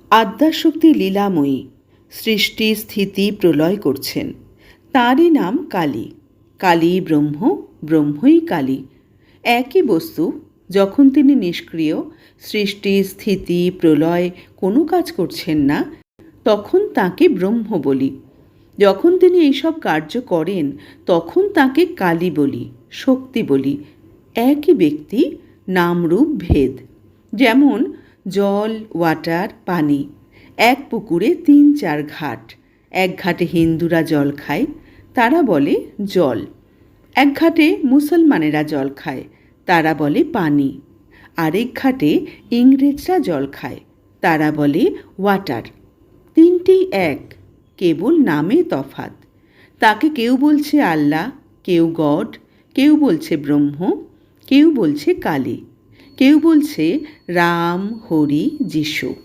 আদ্যাশক্তি লীলাময়ী, সৃষ্টি স্থিতি প্রলয় করছেন। তাঁরই নাম কালী। কালী ব্রহ্ম, ব্রহ্মই কালী। একই বস্তু, যখন তিনি নিষ্ক্রিয়, সৃষ্টি স্থিতি প্রলয় কোনো কাজ করছেন না, তখন তাঁকে ব্রহ্ম বলি। যখন তিনি এইসব কার্য করেন, তখন তাঁকে কালী বলি, শক্তি বলি। একই ব্যক্তি, নামরূপ ভেদ। যেমন জল, ওয়াটার, পানি। এক পুকুরে ৩-৪ ঘাট। এক ঘাটে হিন্দুরা জল খায়, তারা বলে জল। এক ঘাটে মুসলমানেরা জল খায়, তারা বলে পানি। আরেক ঘাটে ইংরেজরা জল খায়, তারা বলে ওয়াটার। তিনটেই এক, কেবল নামে তফাৎ। তাকে কেউ বলছে আল্লাহ, কেউ গড, কেউ বলছে ব্রহ্ম, কেউ বলছে কালী, কেউ বলছে রাম, হরি, যিশু।